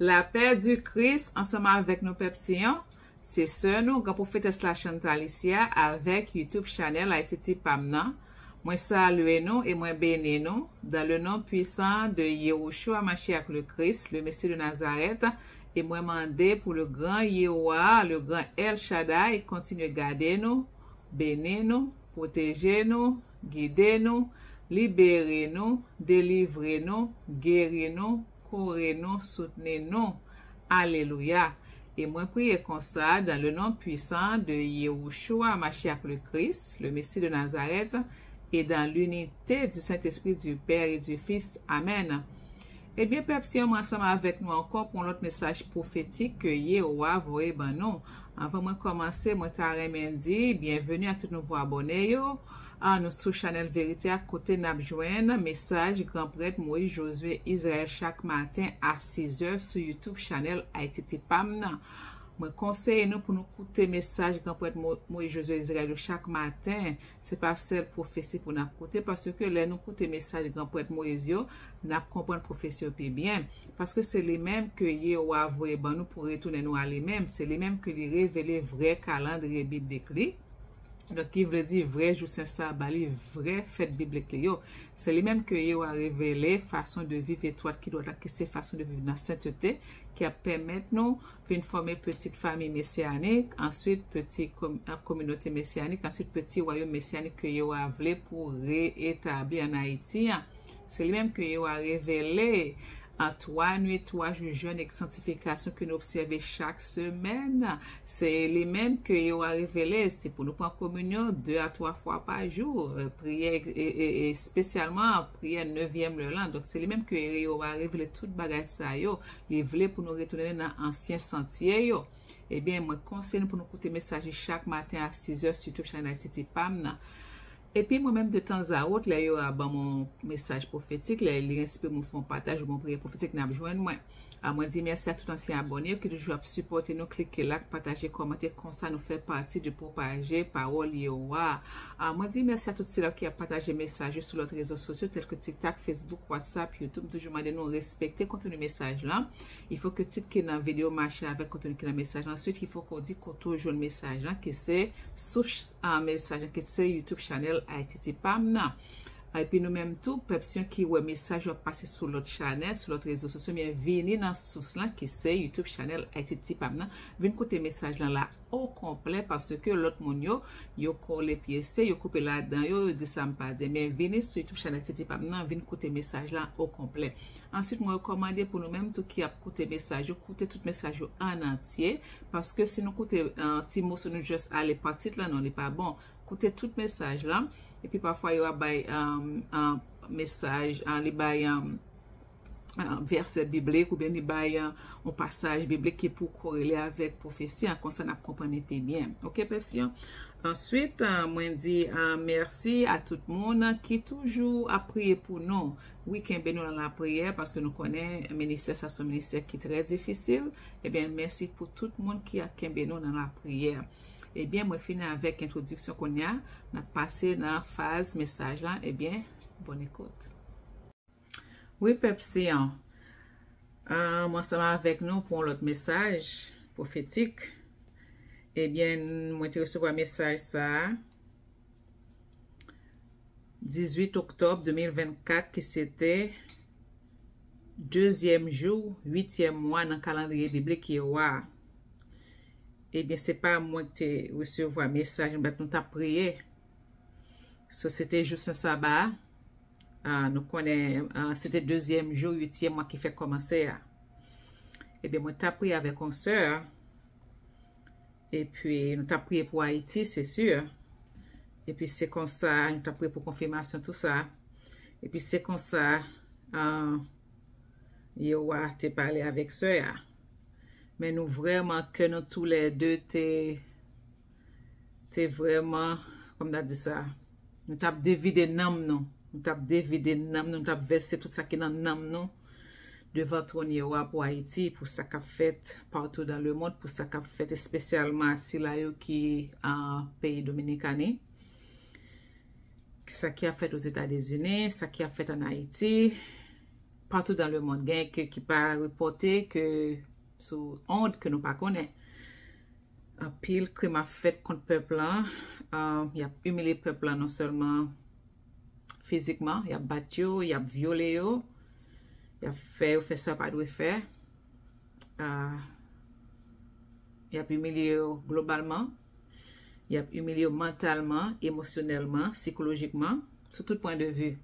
La paix du Christ, ensemble avec nos pepsions, c'est ce nous, grand prophétesse la Chantal ici, avec YouTube channel Haïti Pamna. Moi salue nous et moi bénis nous, dans le nom puissant de Yahushua Mashiach le Christ, le Messie de Nazareth, et moi mandé pour le grand Yehoah, le grand El Shaddai, continue de garder nous, bénir nous, protéger nous, guider nous, libérer nous, délivrer nous, guérir nous, courir nous, soutenir nous. Alléluia. Et moi prier comme ça dans le nom puissant de Yahushua Mashiach le Christ, le Messie de Nazareth, et dans l'unité du Saint-Esprit du Père et du Fils. Amen. Eh bien, peuple, si on ensemble avec nous encore pour notre message prophétique que Yehoah voye ben nous. Avant de commencer, moi t'arrête dit bienvenue à tous nos nouveaux abonnés yo. Nous sur Channel Vérité à côté n'abjouen message grand prêtre Moïse Josué Israël chaque matin à 6h sur YouTube Channel Haïti Pamna. Moi conseille nous pour nous écouter message grand prêtre Moïse Josué Israël chaque matin. C'est pas seule prophétie pour nous écouter parce que là nous écouter message grand prêtre Moïse yo, n'a comprendre prophétie plus bien parce que c'est les mêmes que Yehoah voye ben nous pour retourner nous à les mêmes, c'est les mêmes que les révéler vrai calendrier biblique. Donc, qui veut dire vrai jour saint sabbat, vrai fête biblique. C'est les mêmes que Yehoah a révélé façon de vivre étroite qui doit être ces façon de vivre dans la sainteté qui a permis nous de former petite famille messianique, ensuite petite communauté messianique, ensuite petit royaume messianique que Yehoah a voulu pour rétablir en Haïti. C'est les mêmes que Yehoah a révélé en 3 nuits, 3 jours jeûne et sanctification que nous observons chaque semaine. C'est les mêmes que Yehoah a révélé. C'est pour nous prendre communion 2 à 3 fois par jour. Prière et spécialement prière 9e le lendemain. Donc c'est les mêmes que Yehoah a révélé toute bagage ça yo. Il voulait pour nous retourner dans l'ancien sentier yo. Eh bien, moi conseille pour nous écouter message chaque matin à 6h sur YouTube channel Haïti Pamna. Et puis moi-même de temps à autre, là, il y a mon message prophétique, là, il inspire mon fond partage, mon prière prophétique, n'a besoin de moi. Moi, dis merci à tout ancien abonné qui toujours supporter nous, cliquer là, partager, commenter, comme ça nous fait partie de propager parole Yehoah. Moi, dis merci à tous ceux qui ont partagé messages sur les réseaux sociaux tels que TikTok, Facebook, WhatsApp, YouTube. Toujours demander nous respecter contenu message là. Il faut que type qui est dans la vidéo marche avec contenu qui est dans le message. Ensuite, il faut qu'on dise qu'on toujours le message là, que c'est source un message, que c'est YouTube channel Haïti Pamna. Et puis nous-mêmes tout, personne qui ouais message va passer sur l'autre channel, sur l'autre réseau social, mais venez dans ce source là qui c'est YouTube channel Haïti Pamna. Venez écouter message là au complet parce que l'autre mon yo collé pièce, yo coupé là-dedans, yo dit ça me pas dire, mais venez sur YouTube channel Haïti Pamna, venez écouter message là au complet. Ensuite, moi recommander pour nous-mêmes tout qui a écouté message, écouter tout message en entier parce que si nous écouter un petit mot sur nous juste aller partir là non, n'est pas bon. Écoutez tout message là. Et puis parfois, il y a un message, un verset biblique ou bien un passage biblique qui est pour corréler avec prophétie, comme ça, nous comprenons bien. Ok, personne? Ensuite, moi, je dis merci à tout le monde qui toujours a prié pour nous. Oui, qui est dans la prière parce que nous connaissons le ministère, ça c'est un ministère qui est très difficile. Eh bien, merci pour tout le monde qui a nous dans la prière. Eh bien, moi, finis avec l'introduction qu'on a. On a passé dans la phase message là. Eh bien, bonne écoute. Oui, Pepsi, moi, ça va avec nous pour l'autre message prophétique. Eh bien, moi, je reçois un message ça. 18 octobre 2024, qui c'était 2e jour, 8e mois dans le calendrier biblique Yehoah. Eh bien, c'est pas moi qui te recevoir un message, mais nous t'as prié. So, c'était juste un sabbat. Nous connaissons, c'était 2e jour, 8e mois qui fait commencer. Eh bien, moi t'as prié avec une soeur. Et puis, nous t'as prié pour Haïti, c'est sûr. Et puis, c'est comme ça, nous t'as prié pour confirmation, tout ça. Et puis, c'est comme ça, Yehoah t'a parlé avec soeur. Mais nous vraiment que nous tous les deux t'es vraiment, comme on a dit ça, nous t'avons dévidé nam nous. Nous t'avons dévidé nam nous, nous t'avons versé tout ça qui est dans nam nous. Devant ton Yehoah pour Haïti, pour ça qu'a fait partout dans le monde, pour ça qu'a fait spécialement si là qui en pays dominicain. Ça qui a fait aux États-Unis, ça qui a fait en Haïti. partout dans le monde. Il y a qui pas reporté que sous onde que nous pas connaît. Un pile crime a fait contre peuple là. Il a humilié peuple là non seulement physiquement, il a battu, il a violé, il a fait ça pas doit faire. Il a humilié globalement, il a humilié mentalement, émotionnellement, psychologiquement, sur tout point de vue.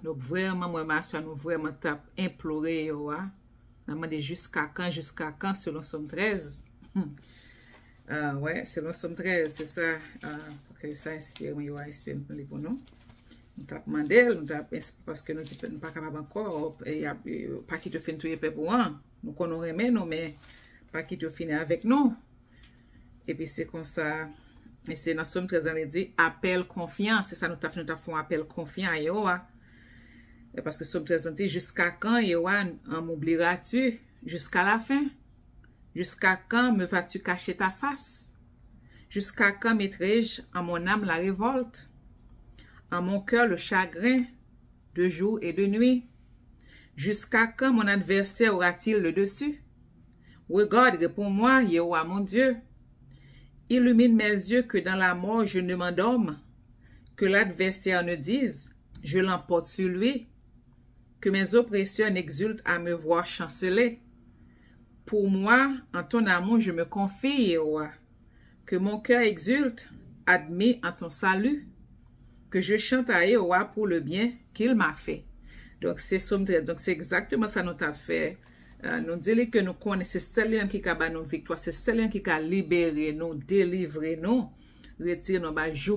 Donc vraiment, moi, ma soeur, nous vraiment tap imploré, nous demandé jusqu'à quand, selon Somme 13. Ouais, selon Somme 13, c'est ça, que ça inspire, moi, inspire pour nous. Nous tap mandel, nous tap, parce que nous ne sommes pas capables encore, et il n'y a pas qui te fait tout pour moi. Nous connaissons nous, mais pas qui te finit avec nous. Et puis c'est comme ça, et c'est dans Somme 13, on dit, appel confiant, c'est ça, nous fait un appel confiant, parce que Somme 13, on dit, jusqu'à quand, m'oublieras-tu? Jusqu'à la fin? Jusqu'à quand me vas-tu cacher ta face? Jusqu'à quand mettrai-je en mon âme la révolte? En mon cœur le chagrin, de jour et de nuit? Jusqu'à quand mon adversaire aura-t-il le dessus? Regarde, réponds-moi, Yahweh mon Dieu. Illumine mes yeux que dans la mort je ne m'endorme, que l'adversaire ne dise, je l'emporte sur lui, que mes oppresseurs n'exultent à me voir chanceler. Pour moi, en ton amour, je me confie, Yahweh, que mon cœur exulte, admis en ton salut, que je chante à Yahweh pour le bien qu'il m'a fait. Donc, c'est Somme 13. Donc, c'est exactement ça nous a fait. Nous disons que nous connaissons, c'est celui qui a nos victoires, c'est celui qui a libéré nous, délivré nous, retire nos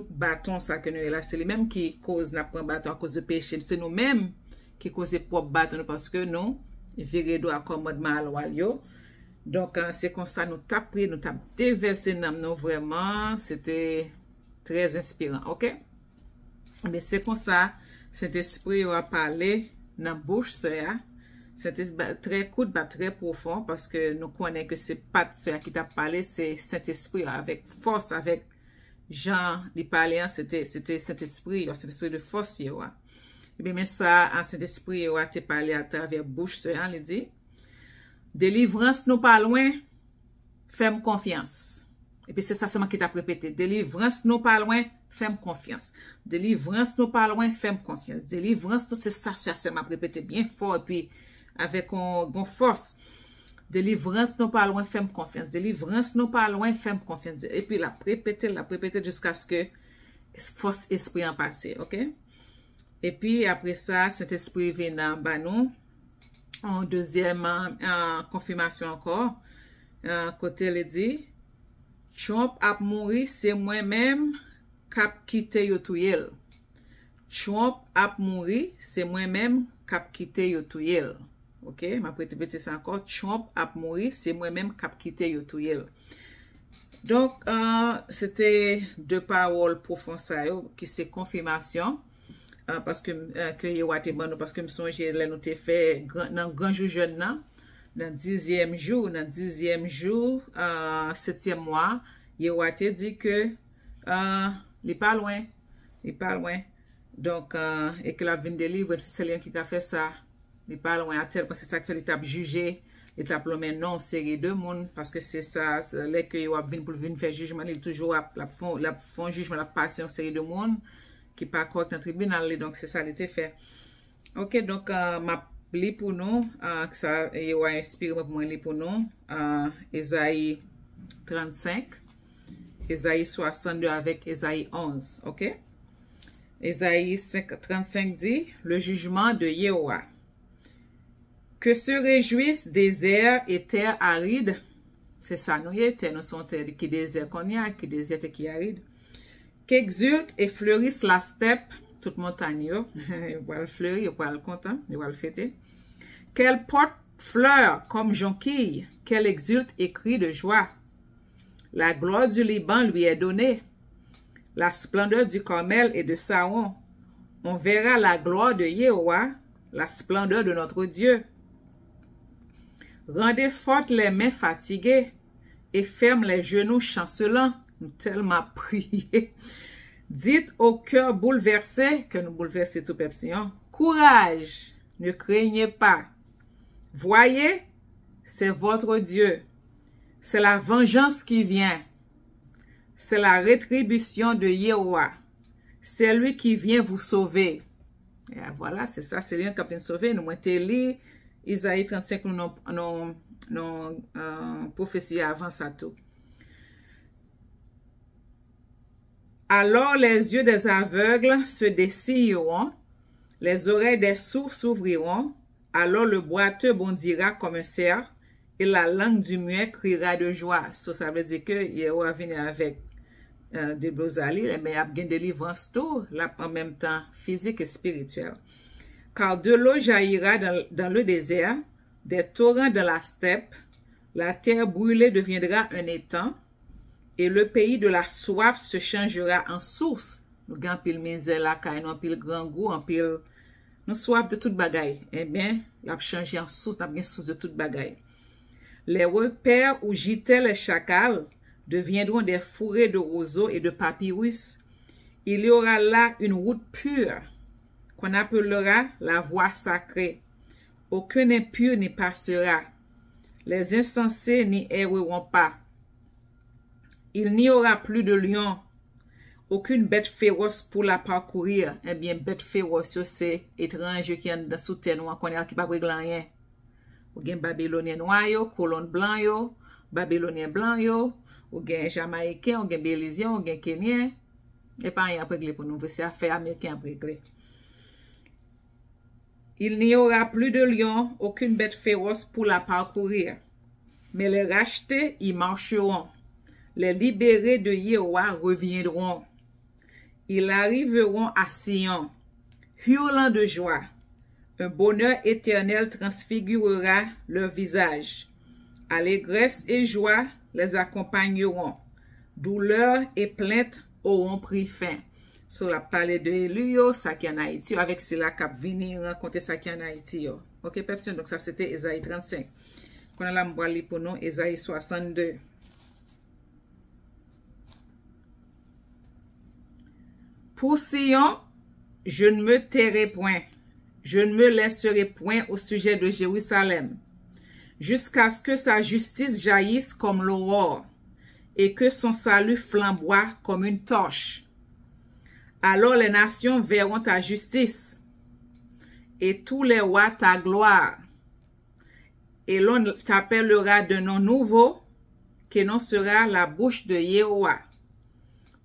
bâtons, ça que nous est là. C'est lui-même qui cause notre bâton à cause de péché. C'est nous-mêmes qui causons propre bâton parce que nous, viré doit accommodement à l'oial. Donc, c'est comme ça, nous t'avons pris, nous t'avons déversé nous vraiment. C'était très inspirant, ok? Mais c'est comme ça, cet esprit a parlé dans la bouche, ça. C'était très court, très profond, parce que nous connaissons que c'est pas ce qui t'a parlé, c'est Saint-Esprit avec force, avec Jean, il parlait, c'était Saint-Esprit de force, et bien, mais ça, Saint-Esprit, a te parlé à travers bouche, ça, il dit, délivrance nous pas loin, fais-moi confiance. Et puis c'est ça seulement qui t'a répété, délivrance nous pas loin, fais-moi confiance. Délivrance nous pas loin, fais-moi confiance. Délivrance nous, c'est ça m'a répété bien fort, et puis, avec une force. Délivrance nous pas loin, fais-moi confiance. Délivrance nous pas loin, fais-moi confiance. Et puis la répéter jusqu'à ce que force esprit en passe, ok? Et puis après ça, cet esprit vient dans nous. En deuxième confirmation encore, côté il dit, Trump a mouru, c'est moi-même cap quitté yotouyel. Trump a mouru, c'est moi-même cap quitté yotouyel. Ok, ma répéter ça encore. Trump a mouru, c'est moi-même cap quitté yotouyel. Donc, c'était deux paroles profondes qui c'est confirmation. Parce que parce que me songe là nous t'ai fait dans grand jour jeune dans 10e jour 7e mois Yahweh te dit que il est pas loin donc et que la vin de livre c'est lui qui a fait ça il est pas loin à tel parce que c'est ça que fait l'étape juger l'étape l'homme non série de monde parce que c'est ça là que Yahweh vient pour venir faire jugement il toujours la font jugement la passer en série de monde qui pas correct dans le tribunal, donc c'est ça qui était fait. Ok, donc, ma lis pour nous, ça y a inspiré pour moi lis pour nous, Ésaïe 35, Ésaïe 62 avec Ésaïe 11, ok? Ésaïe 35 dit, le jugement de Yahweh. Que se réjouissent désert et terre aride, c'est ça, nous sommes terre qui désert qu'on y a, qui désert et qui aride. Qu'exulte et fleurisse la steppe, toute montagne, il va le fleurir, il va le content, il va le fêter. Qu'elle porte fleurs comme jonquille, qu'elle exulte et crie de joie. La gloire du Liban lui est donnée, la splendeur du Carmel et de Saron. On verra la gloire de Yahweh, la splendeur de notre Dieu. Rendez fortes les mains fatiguées et ferme les genoux chancelants. Nous tellement prié. Dites au cœur bouleversé, que nous bouleverser tout pepsi, courage, Ne craignez pas. Voyez, c'est votre Dieu. C'est la vengeance qui vient. C'est la rétribution de Yahweh. C'est lui qui vient vous sauver. Et voilà, c'est ça, c'est lui qui vient sauver. Nous avons lu Isaïe 35, nous avons prophétie avant ça tout. Alors les yeux des aveugles se dessilleront, les oreilles des sourds s'ouvriront, alors le boiteux bondira comme un cerf, et la langue du muet criera de joie. Ça veut dire que Yahweh vient avec des blosalis, mais il y a une délivrance tout, là, en même temps physique et spirituel. Car de l'eau jaillira dans le désert, des torrents dans la steppe, la terre brûlée deviendra un étang, et le pays de la soif se changera en source. Nous avons pile misère là, nous avons pile grand goût, nous soif de toute bagaille. Eh bien, il a changé en source, nous avons une source de toute bagaille. Les repères où gîtaient les chacals deviendront des fourrés de roseaux et de papyrus. Il y aura là une route pure qu'on appellera la voie sacrée. Aucun impur n'y passera. Les insensés n'y erreront pas. Il n'y aura plus de lion, aucune bête féroce pour la parcourir. Eh bien, bête féroce, c'est étranger qui est dans sous terre noire, qu'on est qui pas rien. Ou gen Babylonien noir yo, colon blanc yo, Babylonien blanc yo, ou gen Jamaïcain, ou gen Bélisien, ou gen Kenyan. Et pas rien à régler pour nous, c'est affaire américaine à régler. Il n'y aura plus de lion, aucune bête féroce pour la parcourir. Mais les rachetés y marcheront. Les libérés de Yahweh reviendront. Ils arriveront à Sion, hurlant de joie. Un bonheur éternel transfigurera leur visage. Allégresse et joie les accompagneront. Douleur et plainte auront pris fin. Sur la parler de Élu, ça qui en Haïti, avec cela cap venir raconter ça qui en Haïti. Ok, personne, donc ça c'était Esaïe 35. Qu'on a la m'boili pour nous, Esaïe 62. Pour Sion, je ne me tairai point, je ne me laisserai point au sujet de Jérusalem, jusqu'à ce que sa justice jaillisse comme l'aurore, et que son salut flamboie comme une torche. Alors les nations verront ta justice, et tous les rois ta gloire, et l'on t'appellera de nom nouveau, qui non sera la bouche de Yahweh.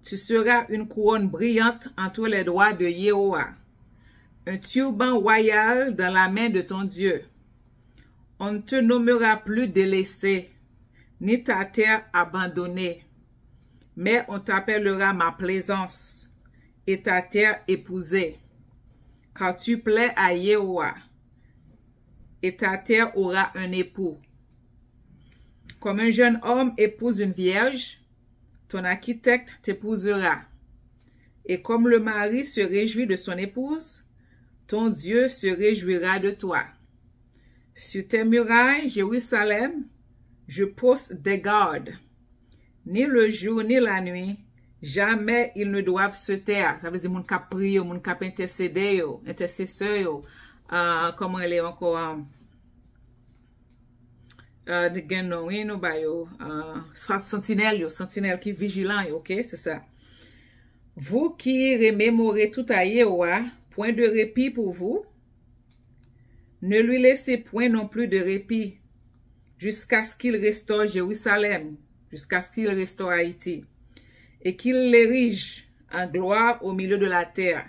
Tu seras une couronne brillante entre les doigts de Yahweh, un turban royal dans la main de ton Dieu. On ne te nommera plus délaissé, ni ta terre abandonnée, mais on t'appellera ma plaisance, et ta terre épousée, car tu plais à Yahweh, et ta terre aura un époux. Comme un jeune homme épouse une vierge, ton architecte t'épousera. Et comme le mari se réjouit de son épouse, ton Dieu se réjouira de toi. Sur tes murailles, Jérusalem, je pose des gardes. Ni le jour ni la nuit, jamais ils ne doivent se taire. Ça veut dire mon cap prier, mon cap intercéder, intercesseur. Comment elle est encore? Sentinelle qui vigilant, ok, c'est ça. Vous qui remémorez tout à Yahweh, point de répit pour vous, ne lui laissez point non plus de répit, jusqu'à ce qu'il restaure Jérusalem, jusqu'à ce qu'il restaure Haïti, et qu'il l'érige en gloire au milieu de la terre.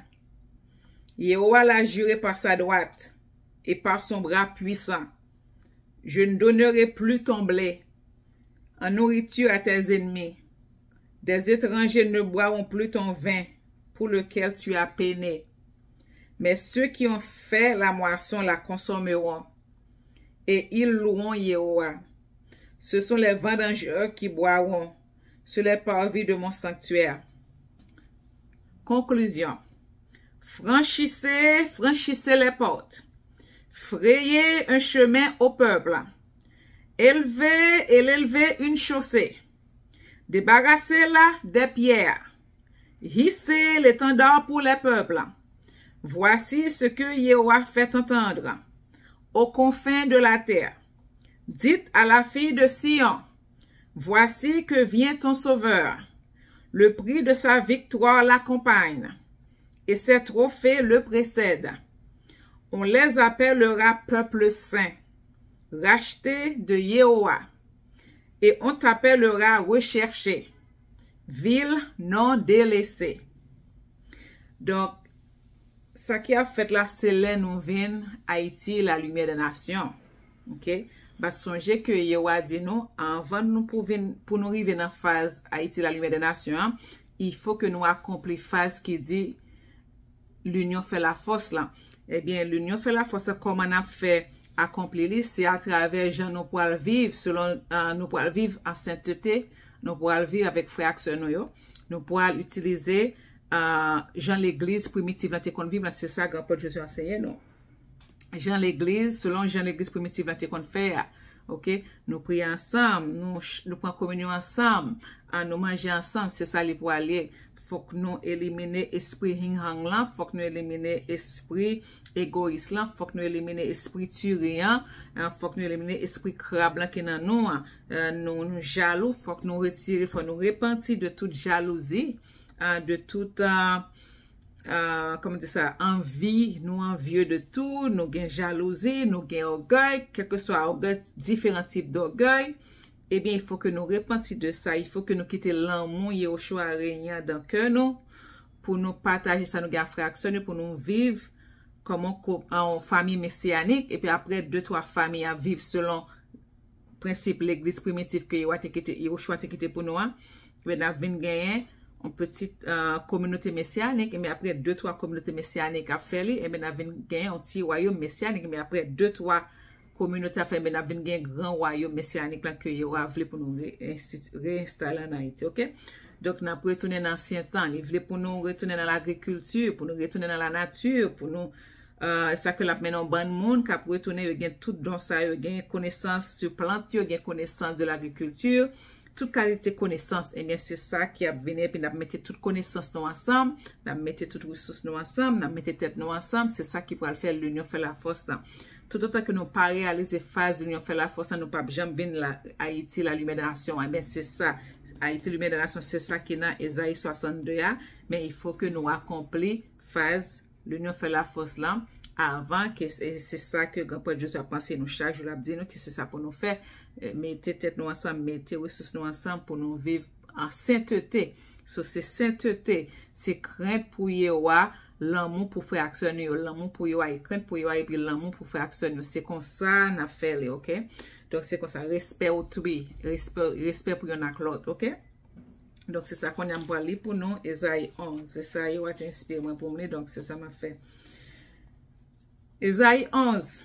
Yahweh l'a juré par sa droite, et par son bras puissant. Je ne donnerai plus ton blé en nourriture à tes ennemis. Des étrangers ne boiront plus ton vin pour lequel tu as peiné. Mais ceux qui ont fait la moisson la consommeront, et ils loueront Yahweh. Ce sont les vendangeurs qui boiront sur les parvis de mon sanctuaire. Conclusion. Franchissez les portes. Frayez un chemin au peuple. Élevez une chaussée. Débarrassez-la des pierres. Hissez l'étendard pour les peuples. Voici ce que Yahweh fait entendre aux confins de la terre. Dites à la fille de Sion, voici que vient ton sauveur. Le prix de sa victoire l'accompagne, et ses trophées le précèdent. On les appellera peuple saint, racheté de Yahweh, et on t'appellera recherché, ville non délaissée. Donc, ça qui a fait là, c'est là nous vient Haïti, la lumière des nations. Ok? Bah, songez que Yahweh dit nous, avant nous pour nous arriver dans la phase Haïti, la lumière des nations, il faut que nous accomplissions la phase qui dit l'union fait la force là. Eh bien, l'union fait la force, comment on a fait accomplir, c'est à travers gens nous pourrons vivre selon, nous pourrons vivre en sainteté, nous pourrons vivre avec frères et nous pourrons utiliser Jean l'église primitive, là, qu'on vivre, c'est ça, grand-père Jésus a enseigné, non? Jean l'église, selon Jean l'église primitive, là, qu'on fait, ok? Nous prions ensemble, nous prenons communion ensemble, nous manger ensemble, c'est ça, les pour aller. Faut que nous éliminer esprit hing-hang là, faut que nous éliminer esprit égoïste là, faut que nous éliminer esprit turien, faut que nous éliminer esprit crabe là qui dans nous, nous jaloux, faut que nous retirer, faut nous repentir de toute jalousie, de toute comment dire ça, envie, nous envieux de tout, nous gain jalousie, nous gain orgueil, quel que soit orgueil, différents types d'orgueil. Eh bien, il faut que nous repentions de ça. Il faut que nous quittions l'amour Yeshua régnant dans le cœur nous, pour nous partager ça, nous gars frères, pour nous vivre comme en famille messianique. Et puis après, 2-3 familles à vivre selon le principe l'église primitive que Yeshua a quitté pour nous. Nous avons gagné une petite communauté messianique. Mais après, 2-3 communautés messianiques à faire. Et nous avons gagné un petit royaume messianique. Mais après, 2-3 communauté a fait mais n'a un grand royaume messianique là que il aura voulu pour nous réinstaller en Haïti, OK? Donc n'a pour retourner dans l'ancien temps, il voulait pour nous retourner dans l'agriculture, pour nous retourner dans la nature, pour nous ça que la maintenant bon monde qui a pour retourner il gain tout dans ça, il gain connaissance sur plantes, il gain connaissance de l'agriculture, toute qualité connaissance. Et bien c'est ça qui a venu puis n'a mettre toute connaissance nous ensemble, n'a mettre toutes ressources nous ensemble, n'a mettre tête nous ensemble, c'est ça qui pourra faire l'union fait la force là. Tout autant que nous pas réaliser phase l'union fait la force, nous pas jamais venir la Haïti la lumière des nations. Eh bien c'est ça, Haïti lumière des nations, c'est ça qui est dans Ésaïe 62 mais il faut que nous accomplissions phase l'union fait la force là avant que c'est ça que grand-père Dieu a pensé nous chaque jour, l'a dit nous que c'est ça pour nous faire, mettez tête nous ensemble, mettez ressources nous ensemble pour nous vivre en sainteté. So, c'est sainteté, c'est crainte pour Yahweh, l'amour pour faire action, l'amour pour Yahweh, crainte pour Yahweh, et puis l'amour pour faire action. C'est comme ça qu'on a fait, ok? Donc, c'est comme ça, respect autrui, respect pour y'en a l'autre, ok? Donc, c'est ça qu'on a parlé pour nous, Ésaïe 11. C'est ça, Yahweh t'inspire moi pour moi, donc c'est ça m'a fait. Ésaïe 11.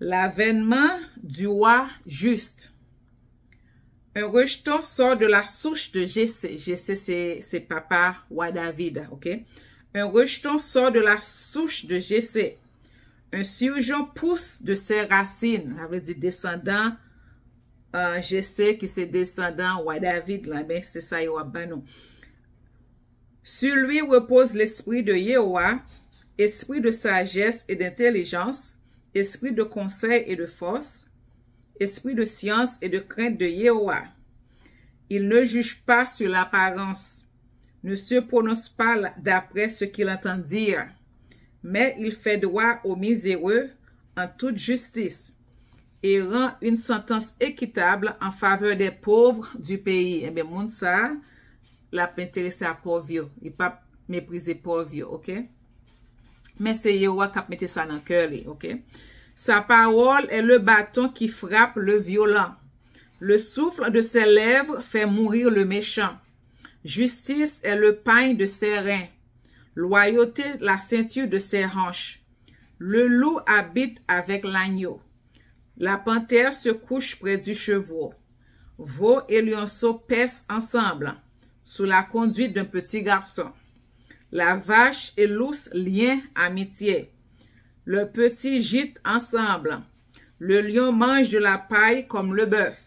L'avènement du roi juste. Un rejeton sort de la souche de Jessé. Jessé, c'est papa roi David, ok? Un rejeton sort de la souche de Jessé. Un surgeon pousse de ses racines. Ça veut dire descendant Jessé qui c'est descendant roi David. Là, ben c'est ça, Yahweh. Sur lui repose l'esprit de Yahweh, esprit de sagesse et d'intelligence, esprit de conseil et de force, esprit de science et de crainte de Yahweh. Il ne juge pas sur l'apparence, ne se prononce pas d'après ce qu'il entend dire, mais il fait droit aux miséreux en toute justice et rend une sentence équitable en faveur des pauvres du pays. Eh bien, moun ça, la intéressé à pauvres, il pas mépriser pauvres, ok? Mais c'est Yahweh qui a mis ça dans le cœur, ok? Sa parole est le bâton qui frappe le violent. Le souffle de ses lèvres fait mourir le méchant. Justice est le pain de ses reins. Loyauté, la ceinture de ses hanches. Le loup habite avec l'agneau. La panthère se couche près du chevreau. Veau et lionceau paissent ensemble, sous la conduite d'un petit garçon. La vache et l'ours lient amitié. Le petit gîte ensemble. Le lion mange de la paille comme le bœuf.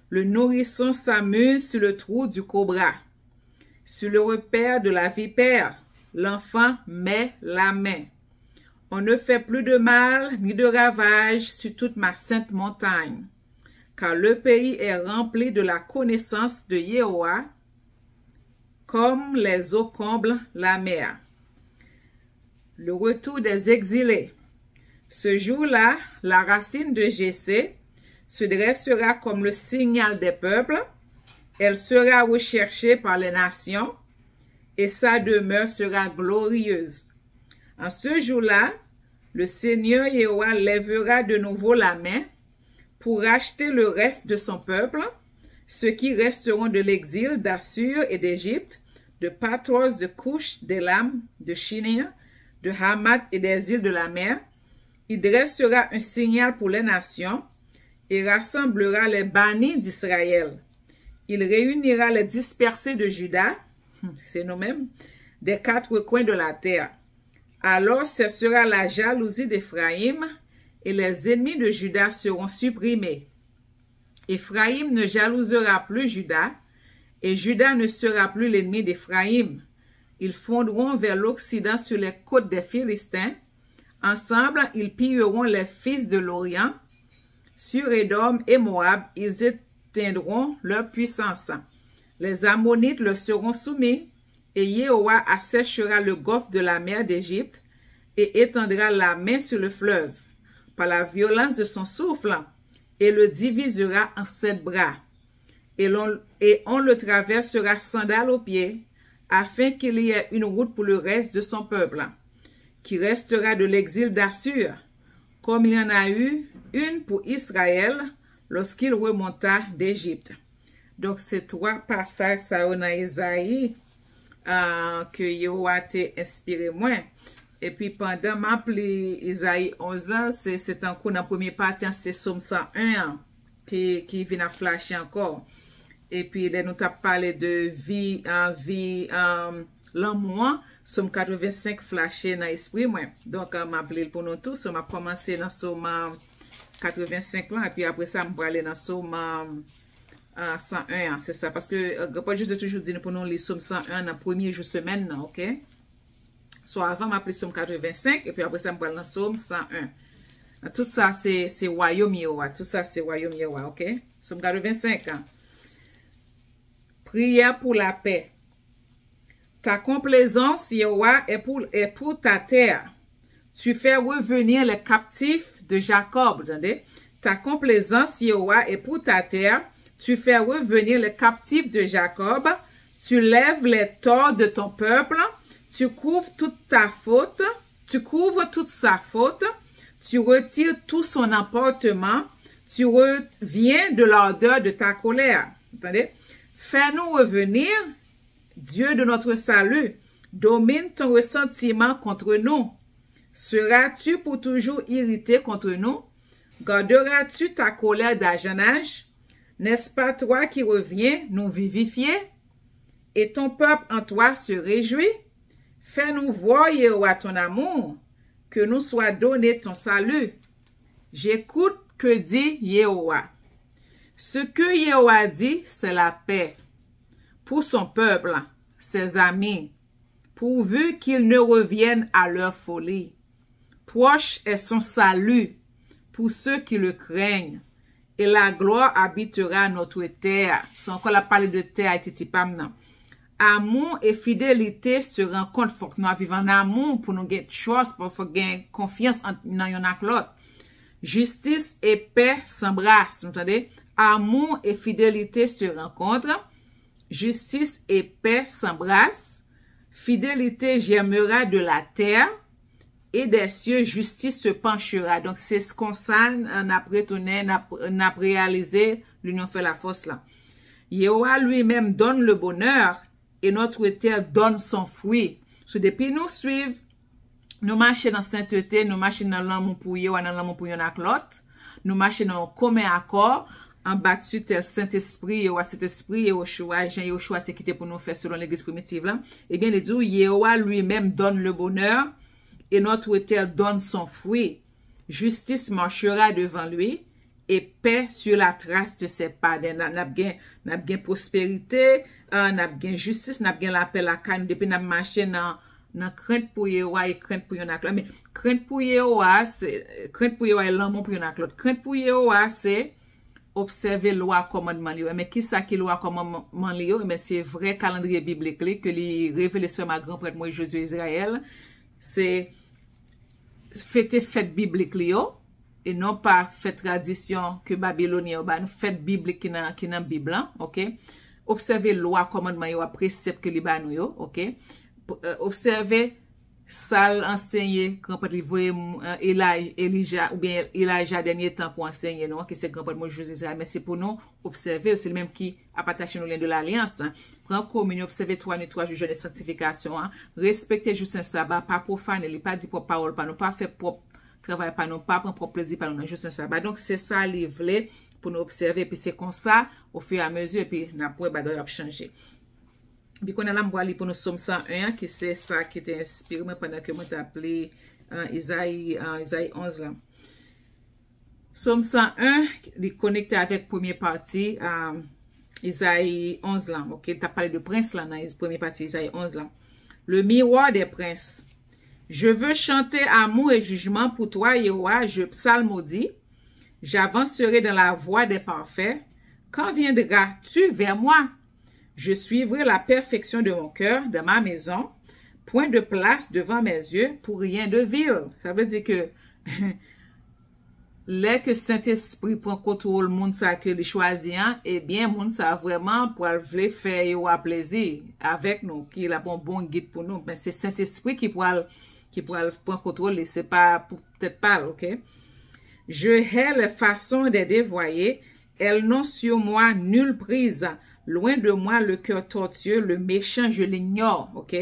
Le nourrisson s'amuse sur le trou du cobra. Sur le repère de la vipère, l'enfant met la main. On ne fait plus de mal ni de ravage sur toute ma sainte montagne, car le pays est rempli de la connaissance de Yahweh, comme les eaux comblent la mer. Le retour des exilés. Ce jour-là, la racine de Jessé se dressera comme le signal des peuples. Elle sera recherchée par les nations et sa demeure sera glorieuse. En ce jour-là, le Seigneur Yahweh lèvera de nouveau la main pour racheter le reste de son peuple, ceux qui resteront de l'exil d'Assur et d'Égypte, de Patros, de Couche, d'Élam, de Shinéa, de Hamath et des îles de la mer. Il dressera un signal pour les nations et rassemblera les bannis d'Israël. Il réunira les dispersés de Juda, c'est nous-mêmes, des quatre coins de la terre. Alors cessera la jalousie d'Éphraïm et les ennemis de Juda seront supprimés. Éphraïm ne jalousera plus Juda et Juda ne sera plus l'ennemi d'Éphraïm. Ils fondront vers l'Occident sur les côtes des Philistins. Ensemble, ils pilleront les fils de l'Orient. Sur Édom et Moab, ils éteindront leur puissance. Les Ammonites leur seront soumis, et Yahweh asséchera le golfe de la mer d'Égypte et étendra la main sur le fleuve par la violence de son souffle et le divisera en 7 bras. Et on le traversera sandales aux pieds afin qu'il y ait une route pour le reste de son peuple, qui restera de l'exil d'Assur, comme il y en a eu une pour Israël lorsqu'il remonta d'Égypte. Donc, c'est 3 passages ça dans Isaïe que Yahweh t'a inspiré moi. Et puis, pendant ma pli Isaïe 11 ans, c'est encore dans la première partie, c'est Somme 101 qui vient à flasher encore. Et puis, là, nous t'as parlé de vie en vie, l'amour, Somme 85 flashé dans l'esprit, moi. Donc, m'a appelé pour nous tous. On a commencé dans Somme 85 là, et puis après ça, je vais aller dans Somme 101, c'est ça. Parce que, je vous ai toujours dit pour nous les Somme 101 dans le premier jour semaine, ok? Soit avant, je m'appelle Somme 85, et puis après ça, je vais aller dans Somme 101. Tout ça, c'est Royaume Yahweh. Tout ça, c'est Royaume Yahweh, ok? Somme 85, hein? Prière pour la paix. Ta complaisance, Yahweh, est pour ta terre. Tu fais revenir les captifs de Jacob. Vous entendez? Ta complaisance, Yahweh, est pour ta terre. Tu fais revenir les captifs de Jacob. Tu lèves les torts de ton peuple. Tu couvres toute ta faute. Tu couvres toute sa faute. Tu retires tout son emportement. Tu reviens de l'ardeur de ta colère. Vous entendez? Fais-nous revenir, Dieu de notre salut. Domine ton ressentiment contre nous. Seras-tu pour toujours irrité contre nous? Garderas-tu ta colère d'âge en âge? N'est-ce pas toi qui reviens nous vivifier? Et ton peuple en toi se réjouit? Fais-nous voir, Yahweh, ton amour, que nous soit donné ton salut. J'écoute que dit Yahweh. Ce que Yahweh dit, c'est la paix pour son peuple, ses amis, pourvu qu'ils ne reviennent à leur folie. Proche est son salut pour ceux qui le craignent, et la gloire habitera notre terre. C'est encore la parole de terre, non. Amour et fidélité se rencontrent. Faut que nous vivions en amour pour nous gagner trust, pour nous gagner confiance en y'en a l'autre. Justice et paix s'embrassent, vous entendez? Amour et fidélité se rencontrent. Justice et paix s'embrassent. Fidélité germera de la terre et des cieux, justice se penchera. Donc, c'est ce qu'on sait, on a retourné, on a réalisé, l'union fait la force là. Yahweh lui-même donne le bonheur et notre terre donne son fruit. So, depuis nous suivre, nous marchons dans sainteté, nous marchons dans l'amour pour Yahweh, dans l'amour pour y'en a l'autre. Nous marchons dans un commun accord, en battu tel Saint-Esprit, Yahweh, cet esprit, Yahweh, Jean Yahweh, t'es quitté pour nous faire selon l'église primitive là. Eh bien, il dit, Yahweh lui-même donne le bonheur et notre terre donne son fruit. Justice marchera devant lui et paix sur la trace de ses pas. N'a bien prospérité, n'a bien justice, n'a bien la paix la canne depuis n'a marché dans nan krent pou ye wa et krent pou yon ak lot. Mais krent pou ye wa, krent pou ye wa et l'amour pou yon ak lot. Krent pou ye wa, c'est observer loi commandement li yo. Mais qui ça qui loi commandement li yo? Mais c'est vrai calendrier biblique li que li révélé sur ma grand prêtre Moïse Josué Israël. C'est fête biblique li yo. Et non pas fête tradition que Babylonien ba, nous fête biblique qui nan Bible, OK? Observer loi commandement yo, précepte que li ba nou yo, OK? Observer sal enseigner grand prêtre li voye Elijah ou bien Elijah dernier temps pour enseigner non que c'est grand prêtre Moïse Josué Israël, mais c'est pour nous observer, c'est le même qui a attaché nous lien de l'alliance, hein. Prendre communion, observer 3 nuits 3 jours jeûne de sanctification, hein. Respecter jour saint sabbat, pas profaner, li pas dire propre parole, pas nous pas faire propre travail, pas nous pas prendre propre plaisir, pas nous jour saint sabbat. Donc c'est ça li vle pour nous observer, puis c'est comme ça au fur et à mesure, puis n'a pas bagay a changer. Puis qu'on a là m'boire pour nous Somme 101 qui c'est ça qui était inspiré pendant que moi t'ai appelé Isaïe 11 là. Somme 101 il connecté avec première partie Isaïe 11 là. OK, t'as parlé de prince là dans la première partie Isaïe 11 là. Le miroir des princes. Je veux chanter amour et jugement pour toi, Yahweh, je psalmodie. J'avancerai dans la voie des parfaits. Quand viendras-tu vers moi? Je suivrai la perfection de mon cœur, de ma maison. Point de place devant mes yeux pour rien de vil. Ça veut dire que là que Saint-Esprit prend contrôle monde ça que les choisir, eh bien monde ça vraiment pour vle faire yo à plaisir avec nous, qui est la bon guide pour nous. Mais c'est Saint-Esprit qui pourra prendre contrôle, c'est pas peut-être pas, OK? Je hais les façons des dévoyés, elles n'ont sur moi nulle prise. Loin de moi le cœur tortueux, le méchant, je l'ignore, OK?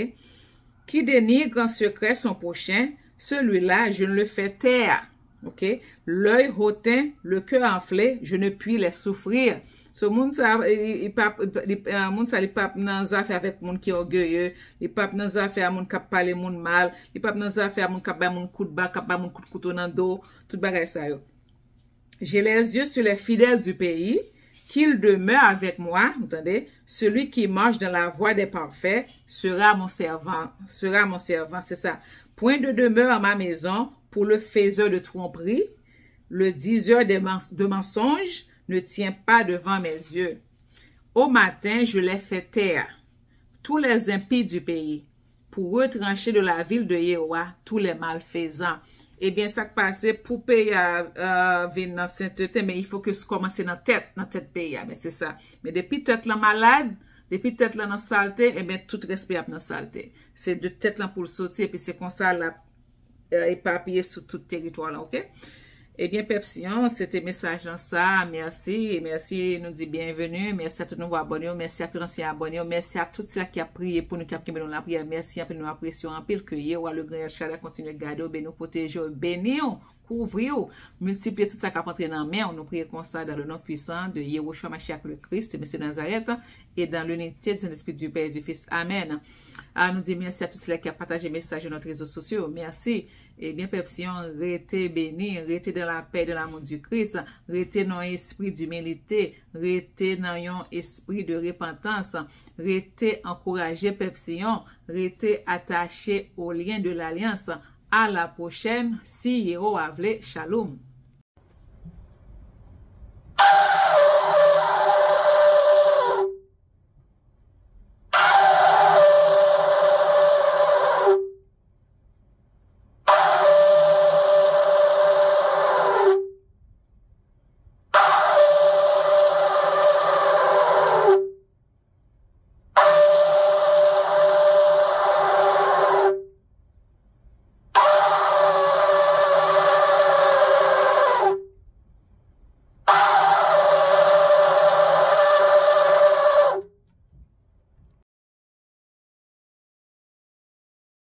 Qui dénigre en secret son prochain, celui-là, je ne le fais taire, OK? L'œil hautain, le cœur enflé, je ne puis les souffrir. Ce monde ça, il pas dans affaire avec monde qui est orgueilleux, il pas dans affaire monde qui parle monde mal, il pas dans affaire monde qui ba monde coup de bas, qui ba monde coup de couteau dans dos, tout bagay ça yo. J'ai les yeux sur les fidèles du pays, qu'ils demeurent avec moi, vous entendez? Celui qui marche dans la voie des parfaits sera mon servant, c'est ça. Point de demeure à ma maison pour le faiseur de tromperie, le diseur de mensonges ne tient pas devant mes yeux. Au matin, je les fais taire, tous les impies du pays, pour retrancher de la ville de Yéhoua tous les malfaisants. Eh bien, ça passe pour payer venir dans sainteté, mais il faut que ça commence dans tête pays, mais c'est ça. Mais depuis tête la malade, depuis tête là dans saleté, eh bien, tout respect dans saleté. C'est de tête là pour le sortir, et puis c'est comme ça, là, éparpillé sur tout le territoire là, OK? Eh bien, Pepsian, c'était message dans ça. Merci. Et merci, nous dit bienvenue. Merci à tous nos abonnés. Merci à tous nos anciens abonnés. Merci à tous ceux qui ont prié pour nous, qui ont dans la prière. Merci à nous apprécions en pile que Yéhoua le grand Shaddai continue de garder, nous protéger, bénir, couvrir, multiplier tout ça qui a entré dans la main. Nous prions comme ça dans le nom puissant de Yeshua Mashiach le Christ, Monsieur Nazareth, et dans l'unité de l'Esprit du Père et du Fils. Amen. Nous dit merci à tous ceux qui ont partagé le message sur nos réseaux sociaux. Merci. Eh bien, Pepsian, restez béni, restez dans la paix de l'amour du Christ, restez dans l'esprit d'humilité, restez dans un esprit de repentance, restez encouragé, Pepsian, restez attaché au lien de l'alliance. À la prochaine, si Yéhoua vle, shalom.